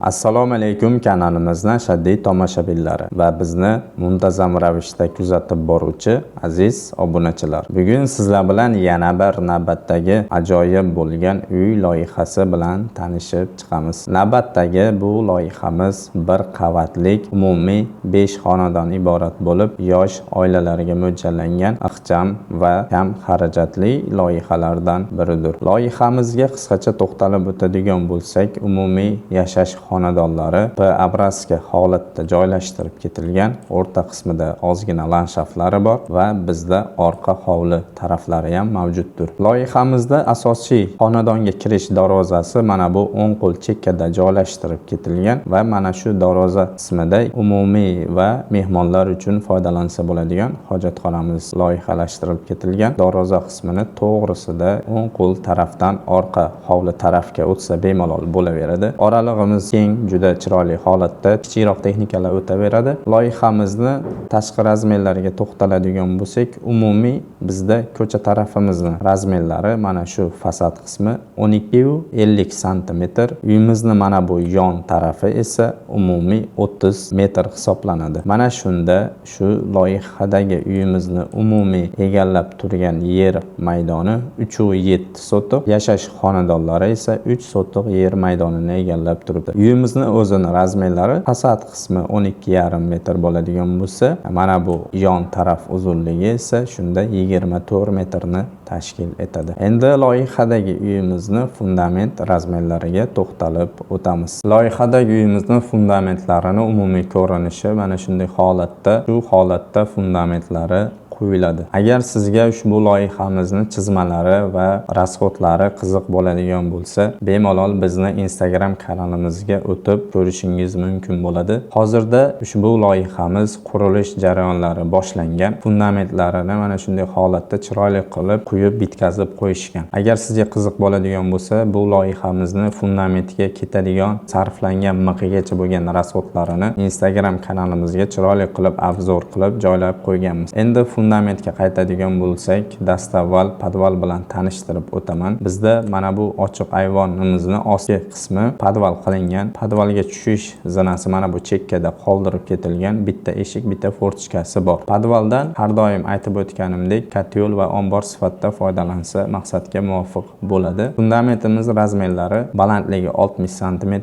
Assalomu alaykum, kanalimizning ashaddiy tomoshabinlari va bizni muntazam ravishda kuzatib boruvchi aziz obunachilar. Bugun sizlar bilan yana bir navbatdagi ajoyib bo'lgan uy loyihasi bilan tanishib chiqamiz. Navbatdagi bu loyihamiz bir qavatlik umumiy 5 xonadan iborat bo'lib, yosh oilalarga mo'ljallangan ixcham va kam xarajatli loyihalardan biridir. Loyihamizga qisqacha to'xtalib o'tadigan bo'lsak, umumiy yashash xonadonlari P obrazga holatda joylashtirib ketilgan, o'rta qismida ozgina landshaftlari bor va bizda orqa hovli taraflari ham mavjuddir. Loyihamizda asosiy xonadonga kirish darvozasi mana bu o'ng qo'l chekkada joylashtirib ketilgan va mana shu darvoza qismida umumiy va mehmonlar uchun foydalansa bo'ladigan hojatxonamiz loyihalashtirib ketilgan. Darvoza qismini to'g'risida o'ng qo'l tarafdan orqa hovli tarafga o'tsa bemalol bo'laveradi. Oralig'imiz juda chiroyli holatda, kichikroq texnikalar o'taveradi. Loyihamizni tashqi razmerlariga to'xtaladigan bo'lsak, umumiy bizda ko'cha tarafimizning razmerlari mana shu fasad qismi 12,50 sm. Uyimizni mana bu yon tarafi esa umumiy 30 metr hisoblanadi. Mana shunda shu loyihadagi uyimizni umumiy egallab turgan yer maydoni 3,7 sotiq, yashash xonadonlari esa 3 sotiq yer maydonini egallab turibdi. Uyimizning o'zining razmerlari fasad qismi 12,5 metr bo'ladigan bo'lsa, mana bu yon taraf uzunligi esa shunda 24 metrni tashkil etadi. Endi loyihadagi uyimizni fundament razmerlariga to'xtalib o'tamiz. Loyihadagi uyimizning fundamentlarini umumiy ko'rinishi mana shunday holatda, shu holatda fundamentlari qo'yiladi. Agar sizga ushbu loyihamizning chizmalari va rasxodlari qiziq bo'ladigan bo'lsa, bemalol bizni Instagram kanalimizga o'tib ko'rishingiz mumkin bo'ladi. Hozirda ushbu loyihamiz qurilish jarayonlari boshlangan. Fundamentlarini mana shunday holatda chiroyli qilib quyib bitkazib qo'yishgan. Agar sizga qiziq bo'ladigan bo'lsa, bu loyihamizni fundamentiga ketadigan, sarflangan miqigacha bo'lgan rasxodlarini Instagram kanalimizga chiroyli qilib obzor qilib joylab qo'yganmiz. Endi fundamentga qaytadigan bo'lsak, dastavval podval bilan tanishtirib o'taman. Bizda mana bu ochiq ayvonimizning ostki qismi podval qilingan. Podvalga tushish zonasi mana bu chekkada qoldirib ketilgan. Bitta eshik, bitta fortichkasi bor. Podvaldan har doim aytib o'tganimdek, katyol va ombor sifatida foydalansa maqsadga muvofiq bo'ladi. Fundamentimiz razmerlari balandligi 60 sm,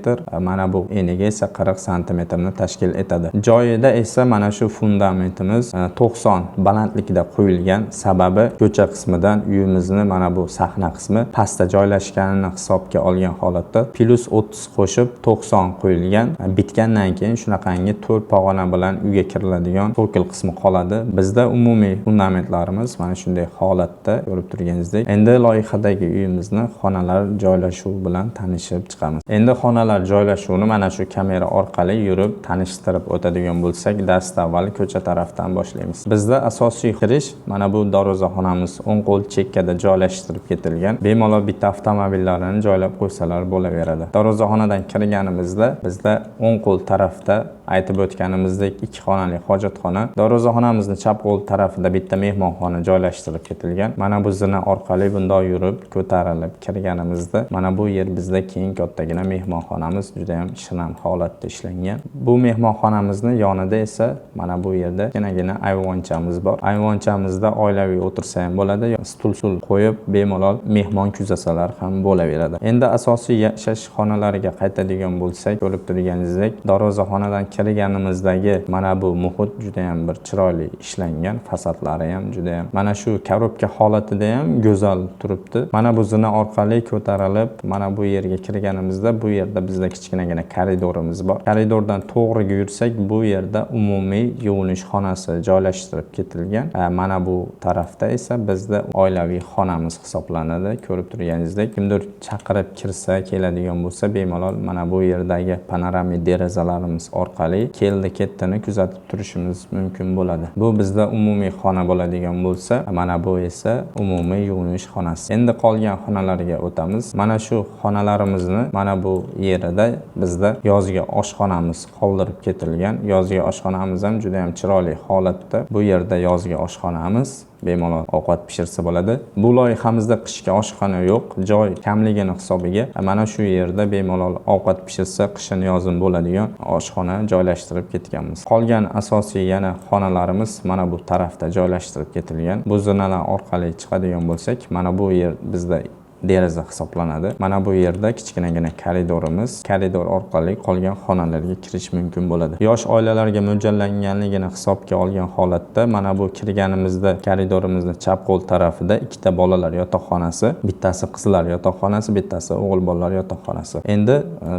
mana bu eniga esa 40 sm ni tashkil etadi. Joyida esa mana shu fundamentimiz 90 balandlikda qo'yilgan. Sababi ko'cha qismidan uyimizni mana bu sahna qismi pastda joylashganini hisobga olgan holatda plus 30 qo'shib 90 qo'yilgan. Bitgandan keyin shunaqangi 4 pog'ona bilan uyga kiriladigan to'kil qismi qoladi. Bizda umumiy fundamentlarimiz mana shunday holatda ko'rib turganingizdek. Endi loyihadagi uyimizni xonalar joylashuvi bilan tanishib chiqamiz. Endi xonalar joylashuvini mana shu kamera orqali yurib tanishtirib o'tadigan bo'lsak, dastavval ko'cha tarafdan boshlaymiz. Bizda asosiy kirish mana bu darvozaxonamiz o'ng qo'l chekkada joylashtirib ketilgan. Bemalol bitta avtomobillarini joylab qo'ysalar bo'laveradi. Darvozaxonadan kirganimizda bizda o'ng qo'l tarafda aytib o'tganimizdek 2 xonali hojatxona, darvozaxonamizning chap qo'l tarafida bitta mehmonxona joylashtirib ketilgan. Mana bu zina orqali bundoq yurib ko'tarilib kirganimizda mana bu yer bizda keng kattagina mehmonxonamiz juda ham shinam holatda ishlangan. Bu mehmonxonamizning yonida esa mana bu yerda kichkinagina ayvonchamiz bor. Ayvonchamizda oilaviy o'tirsa ham bo'ladi, stul qo'yib bemalol mehmon kuzasalar ham bo'laveradi. Endi asosiy yashash xonalariga qaytadigan bo'lsak, ko'rib turganingizdek, darvozaxonadan kirganimizdagi mana bu muhit juda ham bir chiroyli ishlangan, fasadlari ham juda ham mana shu korobka holatida ham go'zal turibdi. Mana bu zina orqali ko'tarilib, mana bu yerga kirganimizda bu yerda bizda kichkinagina koridorimiz bor. Koridordan to'g'riga yursak, bu yerda umumiy yuvinish xonasi joylashtirib ketilgan. Mana bu tarafda esa bizda oilaviy xonamiz hisoblanadi. Ko'rib turganingizdek, kimdir chaqirib kirsa, keladigan bo'lsa, bemalol mana bu yerdagi panoramik derazalarimiz orqali keldi-ketdini kuzatib turishimiz mumkin bo'ladi. Bu bizda umumiy xona bo'ladigan bo'lsa, mana bu esa umumiy yuvinish xonasi. Endi qolgan xonalarga o'tamiz. Mana shu xonalarimizni mana bu yerida bizda yozgi oshxonamiz qoldirib ketilgan. Yozgi oshxonamiz ham juda ham chiroyli holatda. Bu yerda yozgi yozgi oshxonamiz bemalol ovqat pishirsa bo'ladi. Bu loyihamizda qishki oshxona yo'q, joy kamligini hisobiga mana shu yerda bemalol ovqat pishirsa qishin yozin bo'ladigan oshxona joylashtirib ketganmiz. Qolgan asosiy yana xonalarimiz mana bu tarafda joylashtirib ketilgan. Bu zonalar orqali chiqadigan bo'lsak, mana bu yer bizda deraza hisoblanadi. Mana bu yerda kichkinagina koridorimiz, koridor orqali qolgan xonalarga kirish mumkin bo'ladi. Yosh oilalarga mo'ljallanganligini hisobga olgan holatda mana bu kirganimizda koridorimizning chap qo'l tarafida ikkita bolalar yotoqxonasi, bittasi qizlar yotoqxonasi, bittasi o'g'il bolalar yotoqxonasi. Endi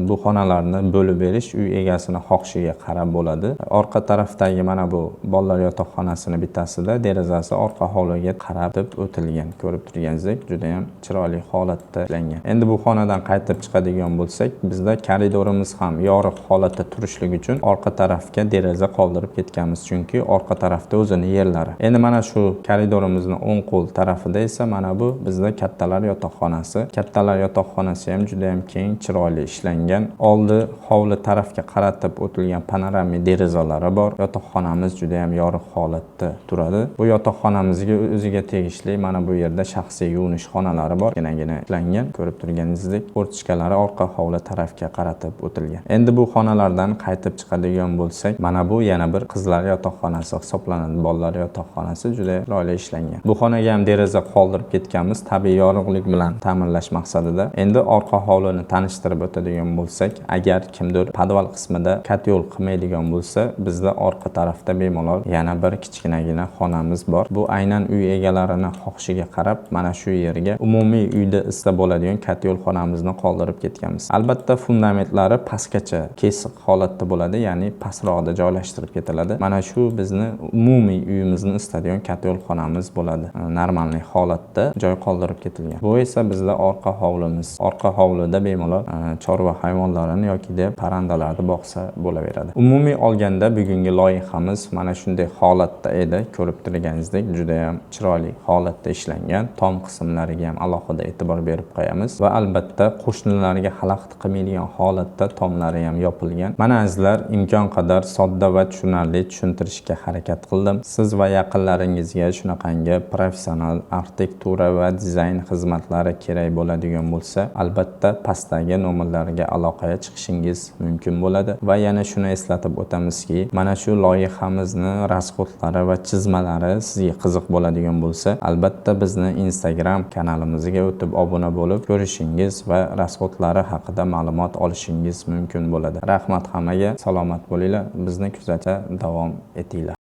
bu xonalarni bo'lib berish uy egasining xohishiga qarab bo'ladi. Orqa tarafdagi mana bu bolalar yotoqxonasining bittasida derazasi orqa hovliga qarab o'tilgan. Ko'rib turganingizdek, juda ham chiroyli holatda ishlangan. Endi bu xonadan qaytib chiqadigan bo'lsak, bizda koridorimiz ham yoriq holatda turishligi uchun orqa tarafga deraza qoldirib ketganmiz, chunki orqa tarafda o'zini yerlari. Endi mana shu koridorimizning o'ng qo'l tarafida esa mana bu bizda kattalar yotoqxonasi. Kattalar yotoqxonasi ham juda ham keng, chiroyli ishlangan. Oldi hovli tarafga qaratib o'tilgan panoramik derazalari bor. Yotoqxonamiz juda ham yoriq holatda turadi. Bu yotoqxonamizga o'ziga tegishli mana bu yerda shaxsiy yuvinish xonalari bor. Ishlangan, ko'rib turganingizdek, o'rtishkalari orqa hovli tarafga qaratib o'tilgan. Endi bu xonalardan qaytib chiqadigan bo'lsak, mana bu yana bir qizlar yotoqxonasi hisoblanadi. Bolalar yotoqxonasi juda chiroyli ishlangan. Bu xonaga ham deraza qoldirib ketganmiz, tabiiy yorug'lik bilan ta'minlash maqsadida. Endi orqa hovlini tanishtirib o'tadigan bo'lsak, agar kimdir podval qismida katyol qilmaydigan bo'lsa, bizda orqa tarafda bemalol yana bir kichkinagina xonamiz bor. Bu aynan uy egalarining xohishiga qarab mana shu yerga umumiy uyda ista bo'ladigan katyol xonamizni qoldirib ketganmiz. Albatta fundamentlari pastgacha kesiq holatda bo'ladi, ya'ni pastroqda joylashtirib ketiladi. Mana shu bizni umumiy uyimizni istadigan katyol xonamiz bo'ladi. Normalniy holatda joy qoldirib ketilgan. Bu esa bizda orqa hovlimiz. Orqa hovlida bemalol chorva hayvonlarini yoki de parrandalarni boqsa bo'laveradi. Umumiy olganda bugungi loyihamiz mana shunday holatda edi. Ko'rib turganingizdek, juda ham chiroyli holatda ishlangan. Tom qismlariga ham alohida e'tibor berib qo'yamiz va albatta qo'shnilarga xalaqit qilmaydigan holatda tomlari ham yopilgan. Mana azizlar, imkon qadar sodda va tushunarli tushuntirishga harakat qildim. Siz va yaqinlaringizga shunaqangi professional arxitektura va dizayn xizmatlari kerak bo'ladigan bo'lsa, albatta pastdagi nomerlarga aloqaga chiqishingiz mumkin bo'ladi. Va yana shuni eslatib o'tamizki, mana shu loyihamizni rasxodlari va chizmalari sizga qiziq bo'ladigan bo'lsa, albatta bizni Instagram kanalimizga o'tib obuna bo'lib ko'rishingiz va rasxodlari haqida ma'lumot olishingiz mumkin bo'ladi. Rahmat hammaga, salomat bo'linglar. Bizni kuzatishda davom etinglar.